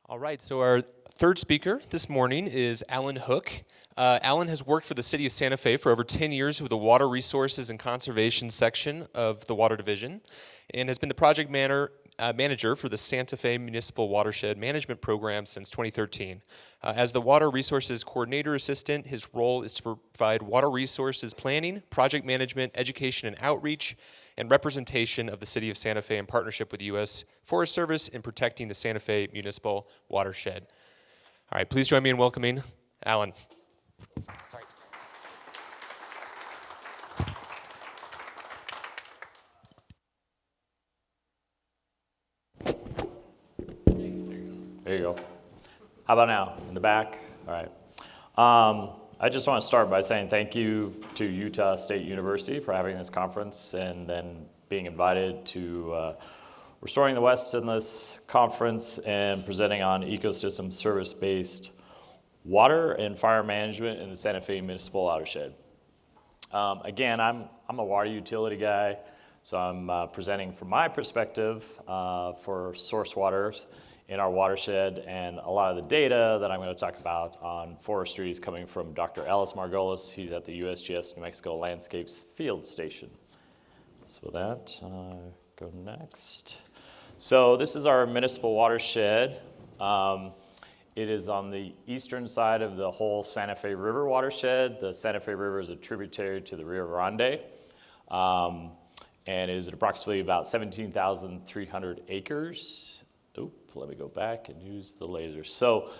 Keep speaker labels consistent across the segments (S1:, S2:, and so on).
S1: All right, so our third speaker this morning is Alan Hook. Alan has worked for the city of Santa Fe for over 10 years with the Water Resources and Conservation section of the Water Division and has been the project manager for the Santa Fe Municipal Watershed Management Program since 2013. As the Water Resources Coordinator Assistant, his role is to provide water resources planning, project management, education and outreach, and representation of the city of Santa Fe in partnership with the U.S. Forest Service in protecting the Santa Fe Municipal Watershed. All right, please join me in welcoming Alan. Sorry.
S2: There you go. How about now? In the back? All right. I just want to start by saying thank you to Utah State University for having this conference and then being invited to Restoring the West in this conference and presenting on ecosystem service-based water and fire management in the Santa Fe Municipal Watershed. Again, I'm a water utility guy, so I'm presenting from my perspective for source waters in our watershed, and a lot of the data that I'm going to talk about on forestry is coming from Dr. Alex Margolis. He's at the USGS New Mexico Landscapes Field Station. So with that, go next. So this is our municipal watershed. It is on the eastern side of the whole Santa Fe River watershed. The Santa Fe River is a tributary to the Rio Grande, and is at approximately about 17,300 acres. Let me go back and use the laser. So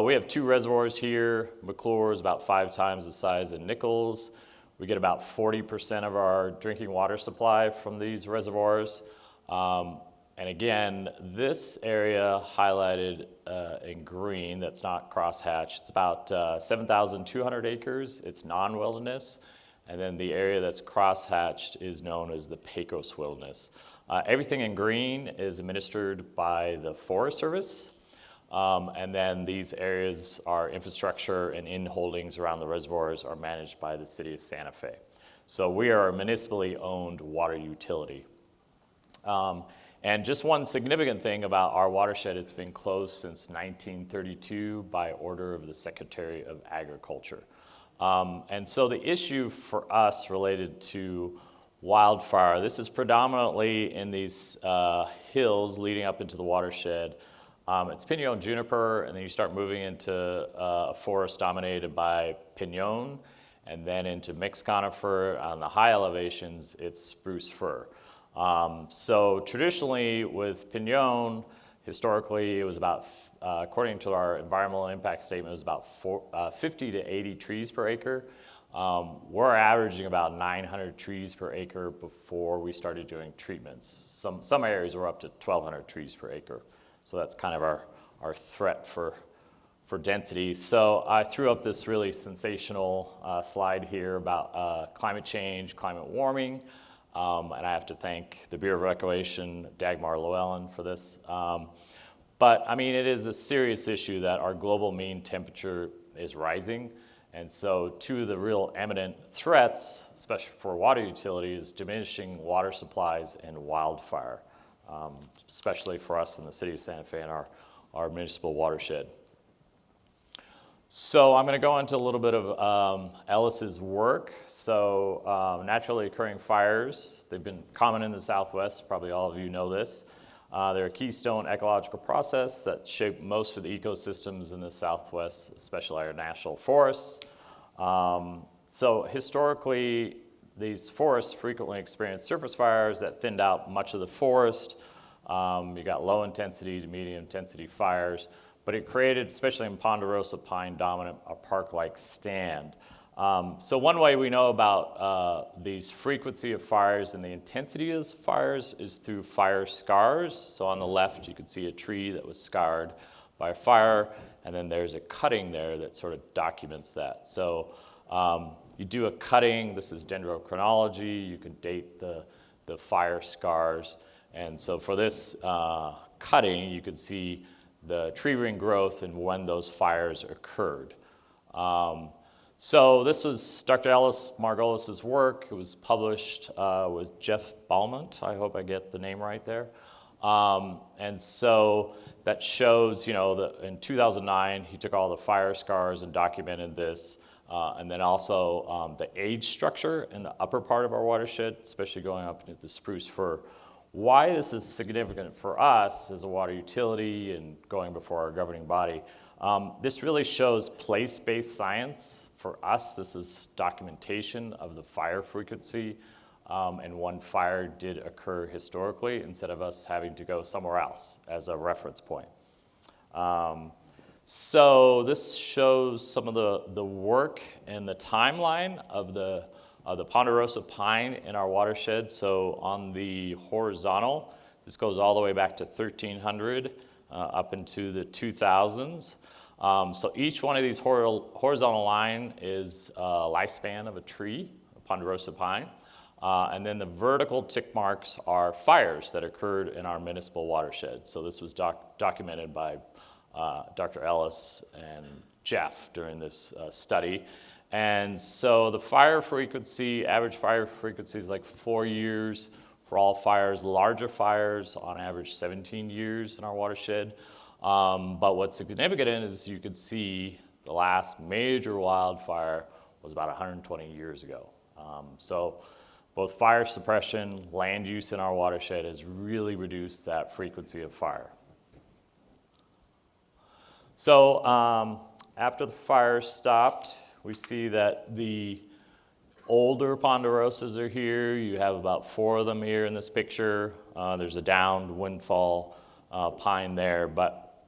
S2: we have two reservoirs here. McClure is about 5 times the size of Nichols. We get about 40% of our drinking water supply from these reservoirs. And again, this area highlighted in green, that's not crosshatched, it's about 7,200 acres. It's non-wilderness. And then the area that's crosshatched is known as the Pecos Wilderness. Everything in green is administered by the Forest Service, and then these areas, our infrastructure and in-holdings around the reservoirs are managed by the city of Santa Fe. So we are a municipally owned water utility. And just one significant thing about our watershed, it's been closed since 1932 by order of the Secretary of Agriculture. And so the issue for us related to wildfire. This is predominantly in these hills leading up into the watershed. It's pinon juniper, and then you start moving into a forest dominated by pinon, and then into mixed conifer. On the high elevations, it's spruce fir. So traditionally with pinon, historically it was about, according to our environmental impact statement, it was about 50 to 80 trees per acre. We're averaging about 900 trees per acre before we started doing treatments. Some areas were up to 1,200 trees per acre. So that's kind of our threat for density. So I threw up this really sensational slide here about climate change, climate warming. And I have to thank the Bureau of Reclamation, Dagmar Llewellyn, for this. But I mean, it is a serious issue that our global mean temperature is rising. And so two of the real eminent threats, especially for water utilities, diminishing water supplies and wildfire, especially for us in the city of Santa Fe and our municipal watershed. So I'm going to go into a little bit of Ellis's work. So naturally occurring fires, they've been common in the Southwest, probably all of you know this. They're a keystone ecological process that shape most of the ecosystems in the Southwest, especially our national forests. So historically, these forests frequently experienced surface fires that thinned out much of the forest. You got low intensity to medium intensity fires, but it created, especially in ponderosa pine dominant, a park-like stand. So one way we know about these frequency of fires and the intensity of fires is through fire scars. So on the left, you can see a tree that was scarred by a fire, and then there's a cutting there that sort of documents that. So you do a cutting, this is dendrochronology, you can date the fire scars. And so for this cutting, you can see the tree ring growth and when those fires occurred. So this was Dr. Alex Margolis' work. It was published with Jeff Balmont. I hope I get the name right there. And so that shows, in 2009, he took all the fire scars and documented this. And then also the age structure in the upper part of our watershed, especially going up into the spruce fir. Why this is significant for us as a water utility and going before our governing body, this really shows place-based science. For us, this is documentation of the fire frequency and when fire did occur historically instead of us having to go somewhere else as a reference point. So this shows some of the work and the timeline of the ponderosa pine in our watershed. So on the horizontal, this goes all the way back to 1300 up into the 2000s. So each one of these horizontal line is a lifespan of a tree, a ponderosa pine. And then the vertical tick marks are fires that occurred in our municipal watershed. So this was documented by Dr. Ellis and Jeff during this study. And so the fire frequency, average fire frequency is like 4 years for all fires. Larger fires, on average, 17 years in our watershed. But what's significant is you could see the last major wildfire was about 120 years ago. So both fire suppression, land use in our watershed has really reduced that frequency of fire. So after the fire stopped, we see that the older ponderosas are here. You have about 4 of them here in this picture. There's a downed windfall pine there. But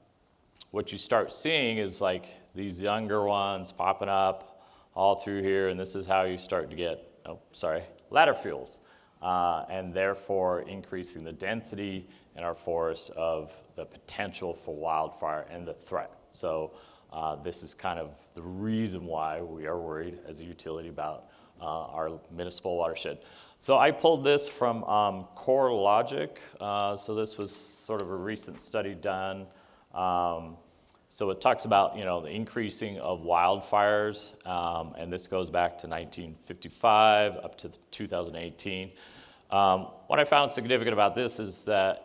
S2: what you start seeing is like these younger ones popping up all through here. And this is how you start to get, ladder fuels. And therefore increasing the density in our forest of the potential for wildfire and the threat. So this is kind of the reason why we are worried as a utility about our municipal watershed. So I pulled this from CoreLogic. So this was sort of a recent study done. So it talks about, the increasing of wildfires, and this goes back to 1955 up to 2018. What I found significant about this is that,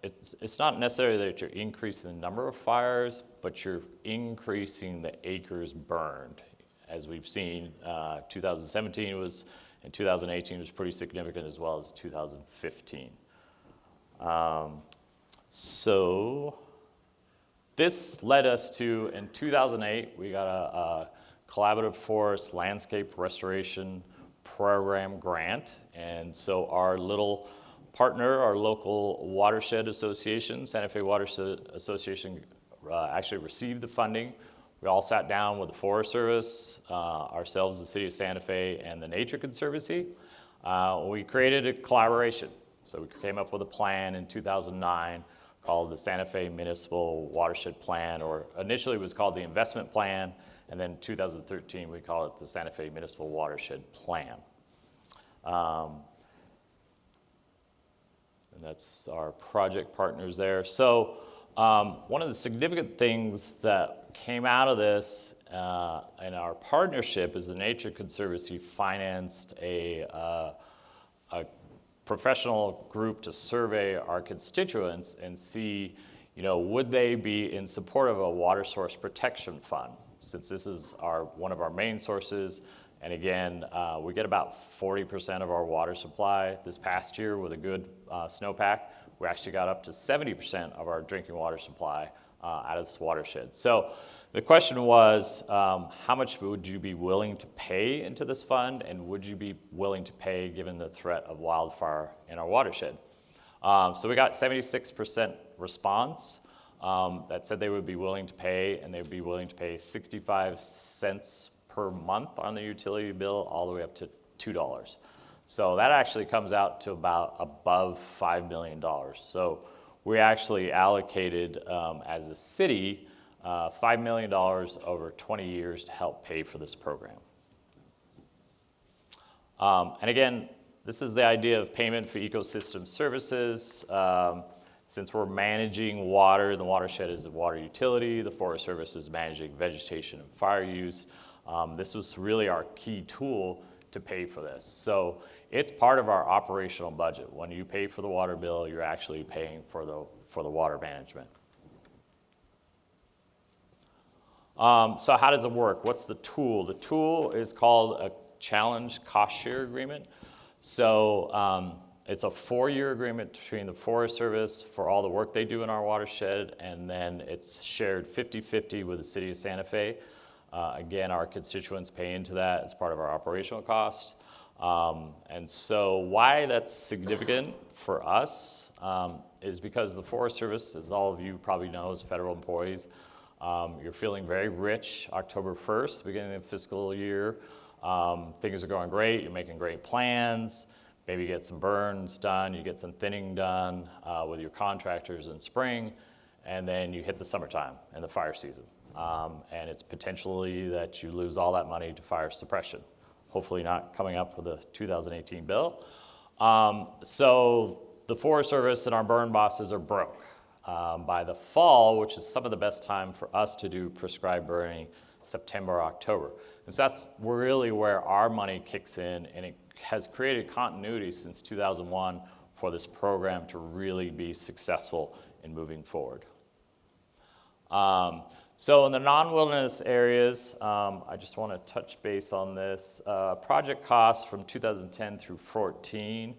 S2: it's not necessarily that you're increasing the number of fires, but you're increasing the acres burned. As we've seen, 2017 was, and 2018 was pretty significant, as well as 2015. So this led us to, in 2008, we got a collaborative forest landscape restoration program grant. And so our little partner, our local watershed association, Santa Fe Watershed Association, actually received the funding. We all sat down with the Forest Service, ourselves, the City of Santa Fe, and the Nature Conservancy. We created a collaboration. So we came up with a plan in 2009 called the Santa Fe Municipal Watershed Plan, or initially it was called the Investment Plan, and then in 2013 we called it the Santa Fe Municipal Watershed Plan. And that's our project partners there. So one of the significant things that came out of this in our partnership is the Nature Conservancy financed a professional group to survey our constituents and see, would they be in support of a water source protection fund, since this is one of our main sources. And again, we get about 40% of our water supply. This past year with a good snowpack, we actually got up to 70% of our drinking water supply out of this watershed. So the question was, how much would you be willing to pay into this fund, and would you be willing to pay given the threat of wildfire in our watershed? So we got 76% response that said they would be willing to pay, and they would be willing to pay 65 cents per month on the utility bill, all the way up to $2. So that actually comes out to about above $5 million. So we actually allocated, as a city, $5 million over 20 years to help pay for this program. And again, this is the idea of payment for ecosystem services. Since we're managing water, the watershed is a water utility, the Forest Service is managing vegetation and fire use. This was really our key tool to pay for this. So it's part of our operational budget. When you pay for the water bill, you're actually paying for the water management. So how does it work? What's the tool? The tool is called a challenge cost share agreement. So it's a 4-year agreement between the Forest Service for all the work they do in our watershed, and then it's shared 50-50 with the city of Santa Fe. Again, our constituents pay into that as part of our operational cost. And so why that's significant for us is because the Forest Service, as all of you probably know as federal employees, you're feeling very rich October 1st, beginning of the fiscal year. Things are going great, you're making great plans, maybe you get some burns done, you get some thinning done with your contractors in spring, and then you hit the summertime and the fire season. And it's potentially that you lose all that money to fire suppression. Hopefully not coming up with a 2018 bill. So the Forest Service and our burn bosses are broke. By the fall, which is some of the best time for us to do prescribed burning, September, October. And so that's really where our money kicks in, and it has created continuity since 2001 for this program to really be successful in moving forward. So in the non-wilderness areas, I just want to touch base on this. Project costs from 2010 through 14.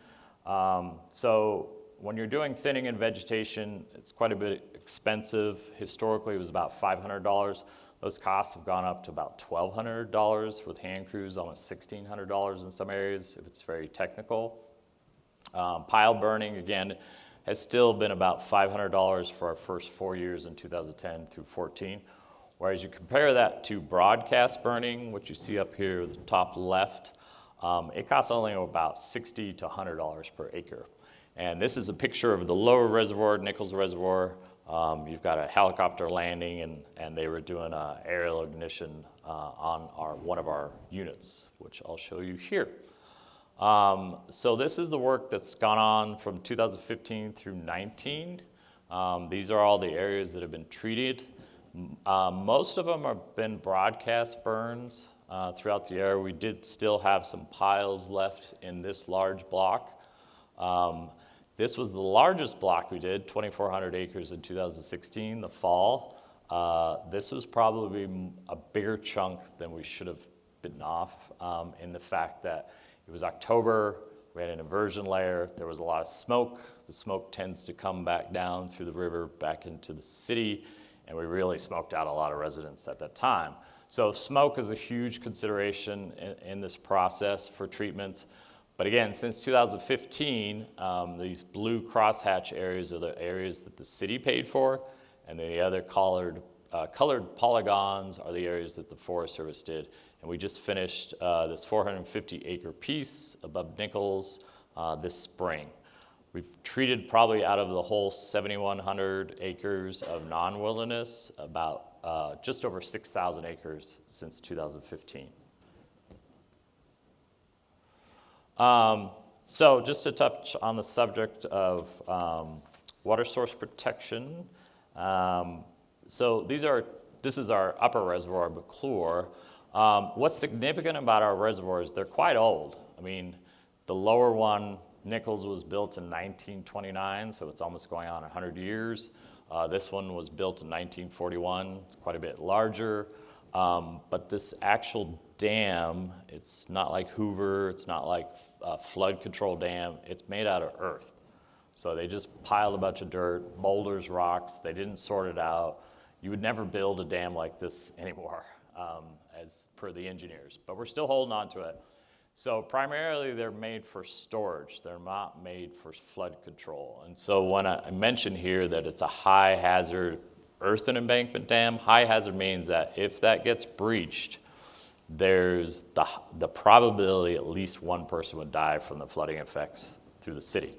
S2: So when you're doing thinning and vegetation, it's quite a bit expensive. Historically, it was about $500. Those costs have gone up to about $1,200 with hand crews, almost $1,600 in some areas if it's very technical. Pile burning, again, has still been about $500 for our first 4 years in 2010 through 14. Whereas you compare that to broadcast burning, which you see up here at the top left, it costs only about $60 to $100 per acre. And this is a picture of the lower reservoir, Nichols Reservoir. You've got a helicopter landing, and they were doing aerial ignition on one of our units, which I'll show you here. So this is the work that's gone on from 2015 through 19. These are all the areas that have been treated. Most of them have been broadcast burns throughout the area. We did still have some piles left in this large block. This was the largest block we did, 2,400 acres in 2016, the fall. This was probably a bigger chunk than we should have bitten off in the fact that it was October, we had an inversion layer, there was a lot of smoke. The smoke tends to come back down through the river back into the city, and we really smoked out a lot of residents at that time. So smoke is a huge consideration in this process for treatments. But again, since 2015, these blue crosshatch areas are the areas that the city paid for, and the other colored polygons are the areas that the Forest Service did. And we just finished this 450-acre piece above Nichols this spring. We've treated probably out of the whole 7,100 acres of non-wilderness, about just over 6,000 acres since 2015. So just to touch on the subject of water source protection. So this is our upper reservoir, Bachelor. What's significant about our reservoirs, they're quite old. I mean, the lower one, Nichols, was built in 1929, so it's almost going on 100 years. This one was built in 1941, it's quite a bit larger. But this actual dam, it's not like Hoover, it's not like a flood control dam, it's made out of earth. So they just piled a bunch of dirt, boulders, rocks, they didn't sort it out. You would never build a dam like this anymore, as per the engineers, but we're still holding on to it. So primarily they're made for storage, they're not made for flood control. And so when I mention here that it's a high hazard earthen embankment dam, high hazard means that if that gets breached, there's the probability at least one person would die from the flooding effects through the city.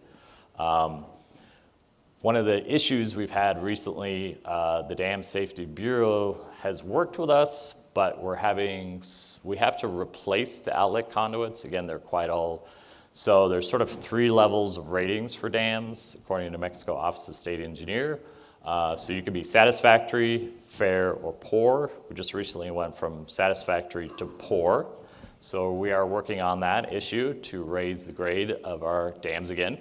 S2: One of the issues we've had recently, the Dam Safety Bureau has worked with us, but we have to replace the outlet conduits. Again, they're quite old. So there's sort of 3 levels of ratings for dams, according to New Mexico Office of State Engineer. So you can be satisfactory, fair, or poor. We just recently went from satisfactory to poor. So we are working on that issue to raise the grade of our dams again.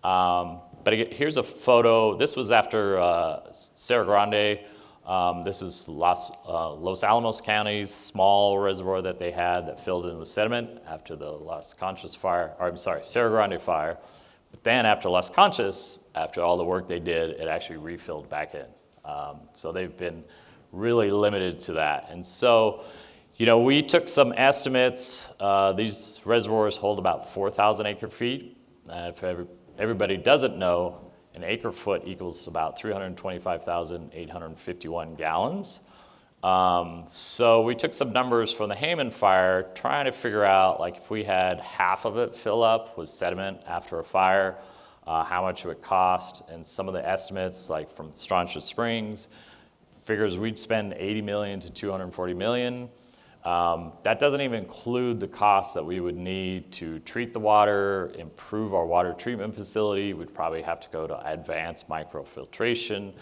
S2: But again, here's a photo. This was after Serra Grande. This is Los Alamos County's small reservoir that they had that filled in with sediment after the Cerro Grande fire. But then after Las Conchas, after all the work they did, it actually refilled back in. So they've been really limited to that. And so, we took some estimates. These reservoirs hold about 4,000 acre feet. If everybody doesn't know, an acre foot equals about 325,851 gallons. So we took some numbers from the Hayman fire, trying to figure out, like, if we had half of it fill up with sediment after a fire, how much it would cost. And some of the estimates, like from Strontia Springs, figures we'd spend $80 million to $240 million. That doesn't even include the costs that we would need to treat the water, improve our water treatment facility. We'd probably have to go to advanced microfiltration.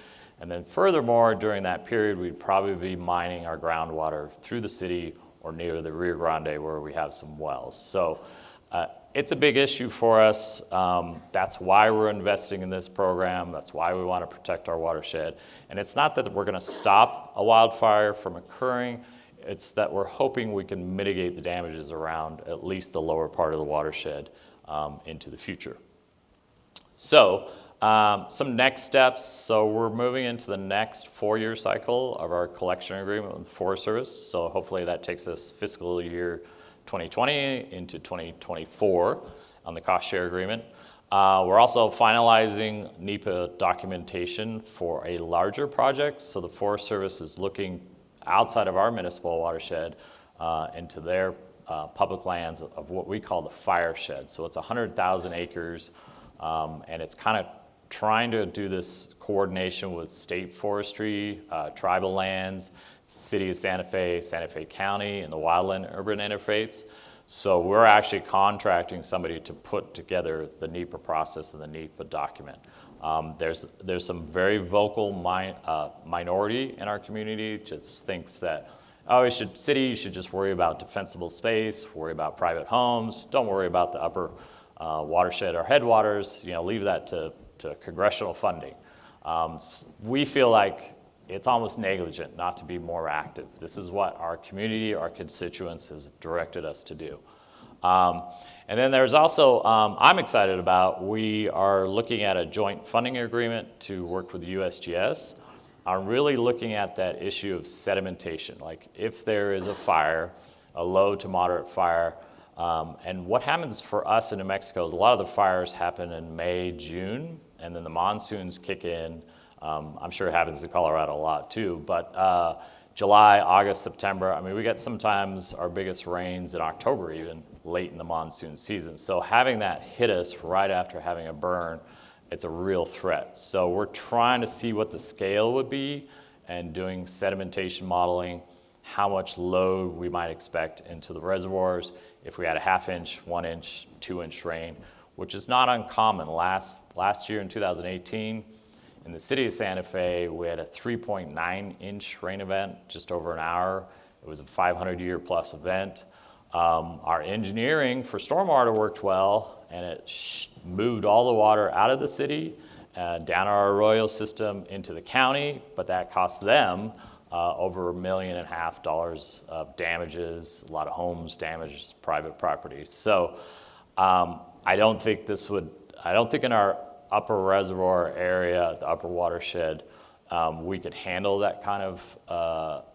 S2: And then furthermore, during that period, we'd probably be mining our groundwater through the city or near the Rio Grande where we have some wells. So it's a big issue for us. That's why we're investing in this program. That's why we want to protect our watershed. And it's not that we're going to stop a wildfire from occurring. It's that we're hoping we can mitigate the damages around at least the lower part of the watershed into the future. So some next steps. So we're moving into the next 4-year cycle of our collection agreement with the Forest Service. So hopefully that takes us fiscal year 2020 into 2024 on the cost share agreement. We're also finalizing NEPA documentation for a larger project. So the Forest Service is looking outside of our municipal watershed into their public lands of what we call the Fireshed. So it's 100,000 acres, and it's kind of trying to do this coordination with state forestry, tribal lands, City of Santa Fe County, and the wildland-urban interface. So we're actually contracting somebody to put together the NEPA process and the NEPA document. There's some very vocal minority in our community just thinks that, city, you should just worry about defensible space, worry about private homes, don't worry about the upper watershed or headwaters, leave that to congressional funding. We feel like it's almost negligent not to be more active. This is what our community, our constituents has directed us to do. And then there's also, I'm excited about, we are looking at a joint funding agreement to work with the USGS. I'm really looking at that issue of sedimentation. Like if there is a fire, a low to moderate fire, and what happens for us in New Mexico is a lot of the fires happen in May, June, and then the monsoons kick in. I'm sure it happens in Colorado a lot too, but July, August, September, we get sometimes our biggest rains in October, even late in the monsoon season. So having that hit us right after having a burn, it's a real threat. So we're trying to see what the scale would be and doing sedimentation modeling, how much load we might expect into the reservoirs if we had a 1/2 inch, 1 inch, 2 inch rain, which is not uncommon. Last year in 2018, in the city of Santa Fe, we had a 3.9 inch rain event, just over an hour. It was a 500-year plus event. Our engineering for stormwater worked well, and it moved all the water out of the city, down our arroyo system into the county, but that cost them over $1.5 million of damages, a lot of homes damaged, private property. So I don't think in our upper reservoir area, the upper watershed, we could handle that kind of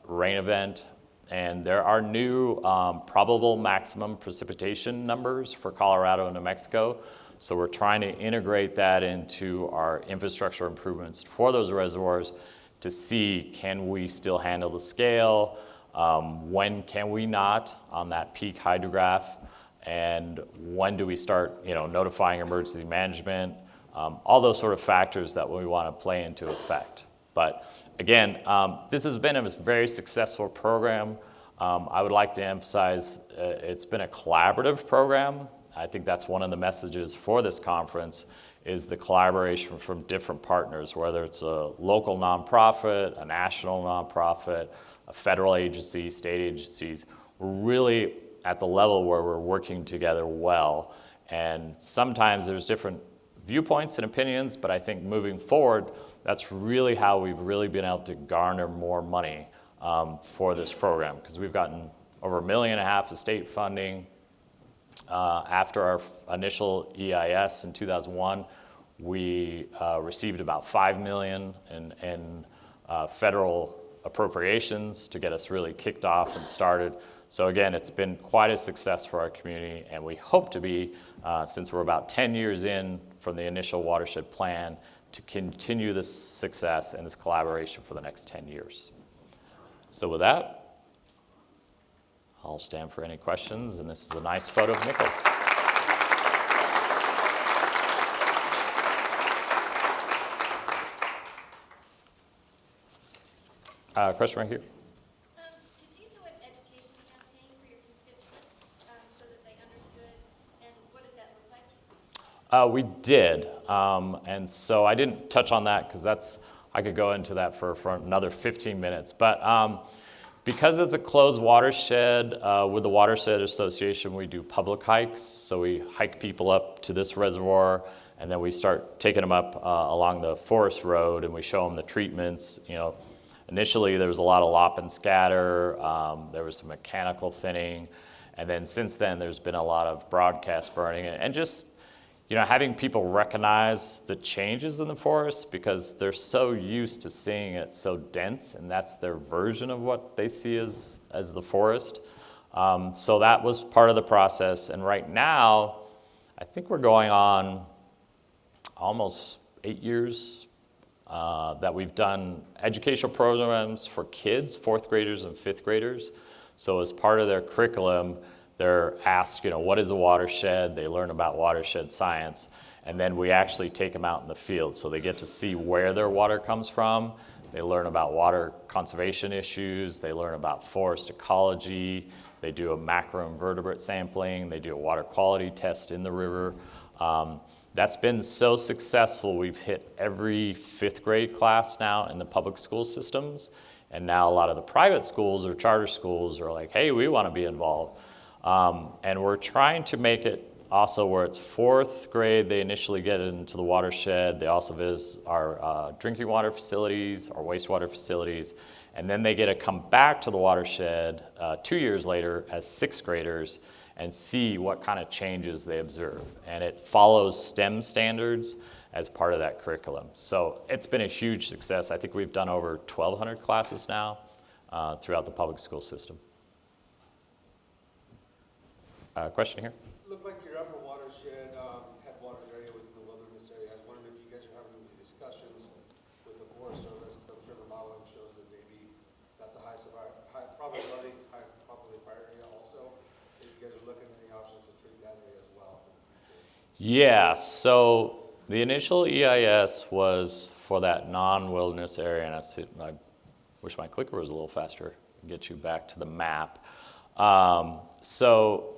S2: rain event. And there are new probable maximum precipitation numbers for Colorado and New Mexico. So we're trying to integrate that into our infrastructure improvements for those reservoirs to see, can we still handle the scale? When can we not on that peak hydrograph? And when do we start notifying emergency management? All those sort of factors that we want to play into effect. But again, this has been a very successful program. I would like to emphasize it's been a collaborative program. I think that's one of the messages for this conference is the collaboration from different partners, whether it's a local nonprofit, a national nonprofit, a federal agency, state agencies. We're really at the level where we're working together well. And sometimes there's different viewpoints and opinions, but I think moving forward, that's really how we've really been able to garner more money for this program, because we've gotten over $1.5 million of state funding. After our initial EIS in 2001, we received about $5 million in federal appropriations to get us really kicked off and started. So again, it's been quite a success for our community, and we hope to be, since we're about 10 years in from the initial Watershed plan, to continue this success and this collaboration for the next 10 years. So with that, I'll stand for any questions, and this is a nice photo of Nichols. Question right here.
S3: Did you do an education campaign for your constituents so that they understood, and what did that look like?
S2: We did, and so I didn't touch on that because I could go into that for another 15 minutes. But because it's a closed watershed, with the Watershed Association, we do public hikes. So we hike people up to this reservoir, and then we start taking them up along the forest road, and we show them the treatments. Initially there was a lot of lop and scatter, there was some mechanical thinning, and then since then there's been a lot of broadcast burning, and just having people recognize the changes in the forest, because they're so used to seeing it so dense, and that's their version of what they see as the forest. So that was part of the process, and right now I think we're going on almost 8 years that we've done educational programs for kids, 4th graders and 5th graders. So as part of their curriculum, they're asked, what is a watershed? They learn about watershed science, and then we actually take them out in the field. So they get to see where their water comes from. They learn about water conservation issues. They learn about forest ecology. They do a macroinvertebrate sampling. They do a water quality test in the river. That's been so successful, we've hit every 5th grade class now in the public school systems. And now a lot of the private schools or charter schools are like, hey, we want to be involved. And we're trying to make it also where it's 4th grade, they initially get into the watershed. They also visit our drinking water facilities, our wastewater facilities. And then they get to come back to the watershed 2 years later as 6th graders and see what kind of changes they observe. And it follows STEM standards as part of that curriculum. So it's been a huge success. I think we've done over 1,200 classes now throughout the public school system. Question here?
S4: Looked like your upper watershed headwaters area within the wilderness area. I was wondering if you guys are having any discussions with the Forest Service, because I'm sure the modeling shows that maybe that's a high probability fire area also. If you guys are looking at any options to treat that area as well.
S2: Yeah, so the initial EIS was for that non-wilderness area, and I wish my clicker was a little faster to get you back to the map. So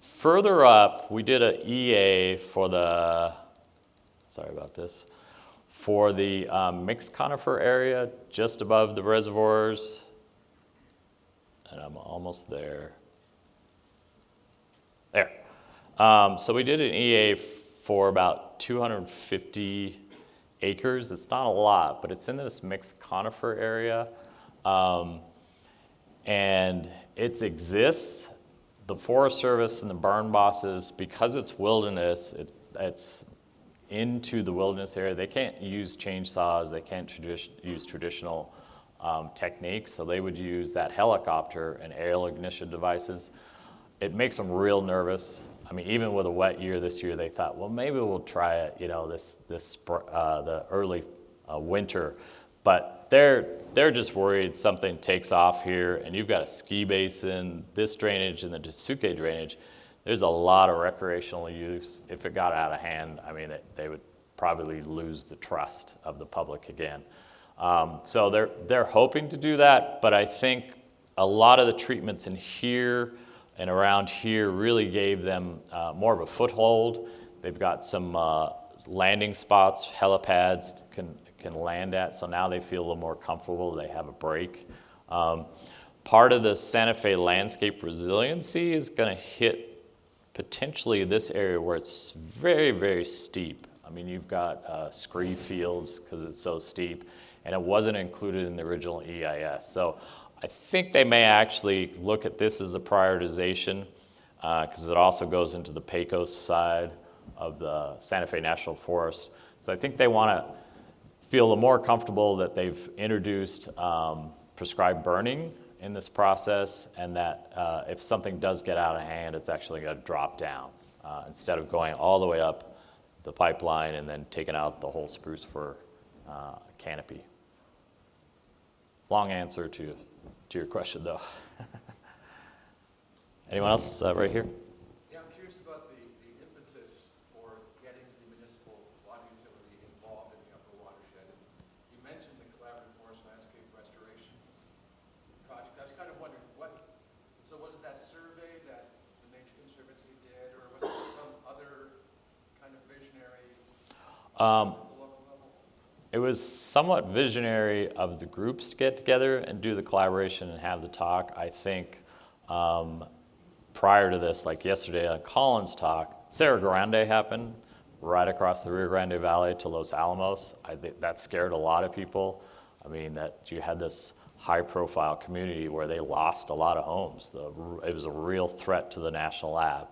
S2: further up, we did an EA for the, for the mixed conifer area just above the reservoirs. And I'm almost there. There. So we did an EA for about 250 acres. It's not a lot, but it's in this mixed conifer area. And it exists. The Forest Service and the burn bosses, because it's wilderness, it's into the wilderness area. They can't use chainsaws. They can't use traditional techniques. So they would use that helicopter and aerial ignition devices. It makes them real nervous. I mean, even with a wet year this year, they thought, well, maybe we'll try it, the early winter. But they're just worried something takes off here, and you've got a ski basin, this drainage, and the Desuke drainage. There's a lot of recreational use. If it got out of hand, I mean, they would probably lose the trust of the public again. So they're hoping to do that, but I think a lot of the treatments in here and around here really gave them more of a foothold. They've got some landing spots, helipads can land at, so now they feel a little more comfortable. They have a break. Part of the Santa Fe landscape resiliency is going to hit potentially this area where it's very, very steep. I mean, you've got scree fields because it's so steep, and it wasn't included in the original EIS. So I think they may actually look at this as a prioritization because it also goes into the Pecos side of the Santa Fe National Forest. So I think they want to feel more comfortable that they've introduced prescribed burning in this process, and that if something does get out of hand, it's actually going to drop down instead of going all the way up the pipeline and then taking out the whole spruce fir canopy. Long answer to your question, though. Anyone else right here?
S5: Yeah, I'm curious about the impetus for getting the municipal water utility involved in the upper watershed. And you mentioned the collaborative forest landscape restoration project. I was kind of wondering so was it that survey that the Nature Conservancy did, or was it some other kind of visionary at the local level?
S2: It was somewhat visionary of the groups to get together and do the collaboration and have the talk. I think prior to this, like yesterday on Colin's talk, Cerro Grande happened right across the Rio Grande Valley to Los Alamos. I think that scared a lot of people. I mean, that you had this high-profile community where they lost a lot of homes. It was a real threat to the national lab.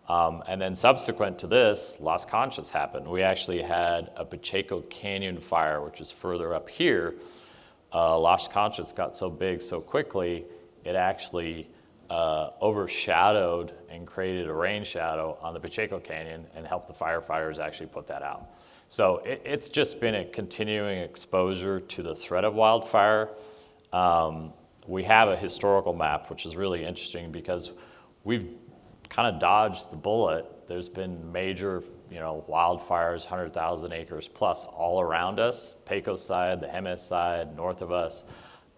S2: And then subsequent to this, Las Conchas happened. We actually had a Pacheco Canyon fire, which is further up here. Las Conchas got so big so quickly, it actually overshadowed and created a rain shadow on the Pacheco Canyon and helped the firefighters actually put that out. So it's just been a continuing exposure to the threat of wildfire. We have a historical map, which is really interesting because we've kind of dodged the bullet. There's been major, wildfires, 100,000 acres plus all around us, Pecos side, the Jemez side, north of us.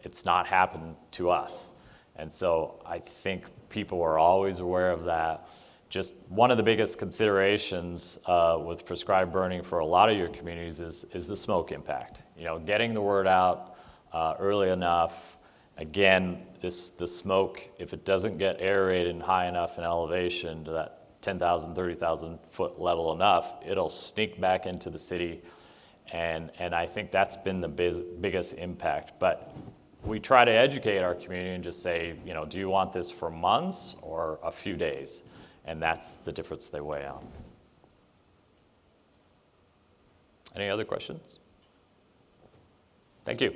S2: It's not happened to us. And so I think people are always aware of that. Just one of the biggest considerations with prescribed burning for a lot of your communities is the smoke impact. Getting the word out early enough. Again, the smoke, if it doesn't get aerated and high enough in elevation to that 10,000, 30,000 foot level enough, it'll sneak back into the city. And I think that's been the biggest impact. But we try to educate our community and just say, do you want this for months or a few days? And that's the difference they weigh on. Any other questions? Thank you.